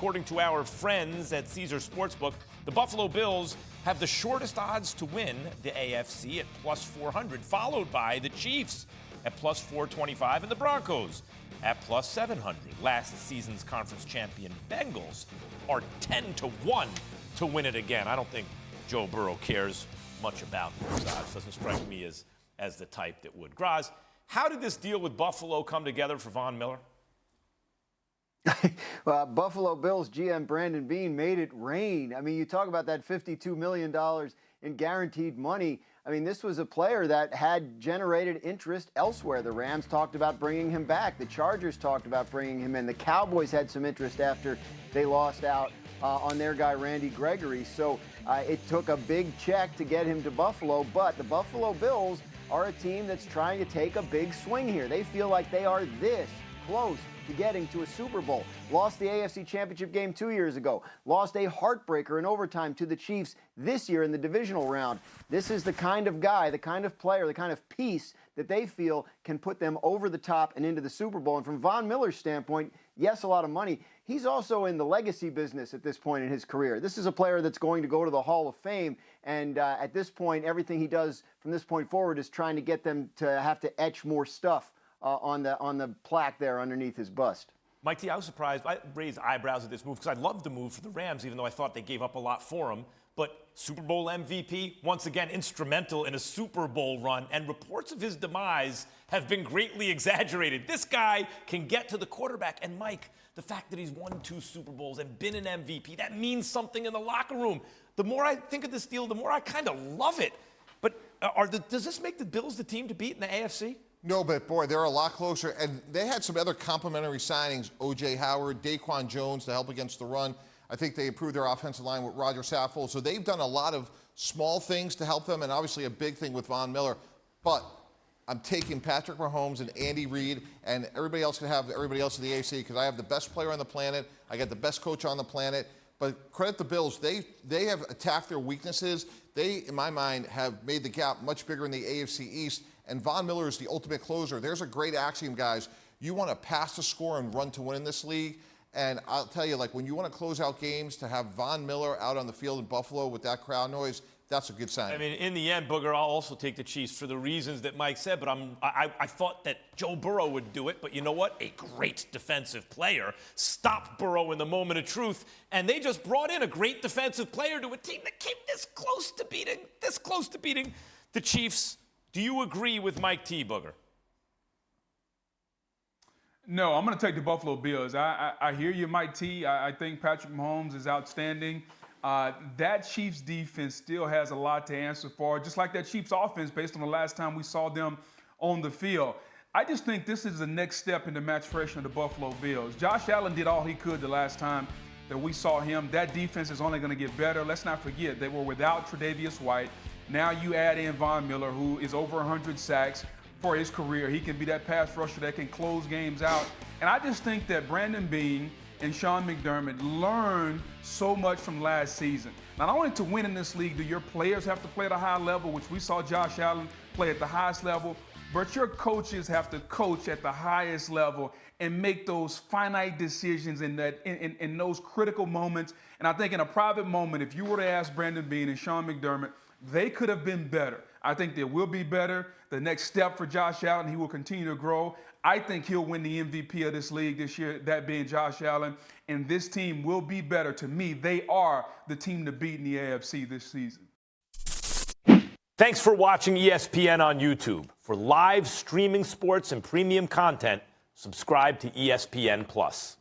according to our friends at Caesar Sportsbook, the Buffalo Bills have the shortest odds to win the AFC at plus 400, followed by the Chiefs at plus 425 and the Broncos at plus 700. Last season's conference champion Bengals are 10-1 to win it again. I don't think Joe Burrow cares much about those odds. Doesn't strike me as the type that would. Graz, how did this deal with Buffalo come together for Von Miller? Well, Buffalo Bills GM Brandon Beane made it rain. I mean, you talk about that $52 million in guaranteed money. I mean, this was a player that had generated interest elsewhere. The Rams talked about bringing him back. The Chargers talked about bringing him in. The Cowboys had some interest after they lost out on their guy, Randy Gregory. So it took a big check to get him to Buffalo, but the Buffalo Bills are a team that's trying to take a big swing here. They feel like they are this close to getting to a Super Bowl. Lost the AFC Championship game 2 years ago. Lost a heartbreaker in overtime to the Chiefs this year in the divisional round. This is the kind of guy, the kind of player, the kind of piece that they feel can put them over the top and into the Super Bowl. And from Von Miller's standpoint, yes, a lot of money. He's also in the legacy business at this point in his career. This is a player that's going to go to the Hall of Fame. And at this point, everything he does from this point forward is trying to get them to have to etch more stuff on the plaque there underneath his bust. Mike T, I was surprised. I raised eyebrows at this move because I loved the move for the Rams, even though I thought they gave up a lot for him. But Super Bowl MVP, once again, instrumental in a Super Bowl run, and reports of his demise have been greatly exaggerated. This guy can get to the quarterback. And Mike, the fact that he's won 2 Super Bowls and been an MVP, that means something in the locker room. The more I think of this deal, the more I kind of love it. But does this make the Bills the team to beat in the AFC? No, but boy, they're a lot closer. And they had some other complimentary signings, O.J. Howard, Daquan Jones to help against the run. I think they improved their offensive line with Roger Saffold. So they've done a lot of small things to help them, and obviously a big thing with Von Miller. But I'm taking Patrick Mahomes and Andy Reid, and everybody else can have everybody else in the AFC because I have the best player on the planet. I got the best coach on the planet. But credit the Bills. They have attacked their weaknesses. They, in my mind, have made the gap much bigger in the AFC East. And Von Miller is the ultimate closer. There's a great axiom, guys. You want to pass to score and run to win in this league. And I'll tell you, like, when you want to close out games, to have Von Miller out on the field in Buffalo with that crowd noise, that's a good sign. I mean, in the end, Booger, I'll also take the Chiefs for the reasons that Mike said, but I thought that Joe Burrow would do it, but you know what? A great defensive player stopped Burrow in the moment of truth, and they just brought in a great defensive player to a team that came this close to beating the Chiefs. Do you agree with Mike T, Booger? No, I'm going to take the Buffalo Bills. I hear you, Mike T. I think Patrick Mahomes is outstanding. That Chiefs defense still has a lot to answer for, just like that Chiefs offense based on the last time we saw them on the field. I just think this is the next step in the maturation of the Buffalo Bills. Josh Allen did all he could the last time that we saw him. That defense is only going to get better. Let's not forget, they were without Tre'Davious White. Now you add in Von Miller, who is over 100 sacks for his career. He can be that pass rusher that can close games out. And I just think that Brandon Beane and Sean McDermott learned so much from last season. Not only to win in this league, do your players have to play at a high level, which we saw Josh Allen play at the highest level, but your coaches have to coach at the highest level and make those finite decisions in those critical moments. And I think in a private moment, if you were to ask Brandon Beane and Sean McDermott, they could have been better. I think they will be better. The next step for Josh Allen, he will continue to grow. I think he'll win the MVP of this league this year, that being Josh Allen. And this team will be better. To me, they are the team to beat in the AFC this season. Thanks for watching ESPN on YouTube. For live streaming sports and premium content, subscribe to ESPN+.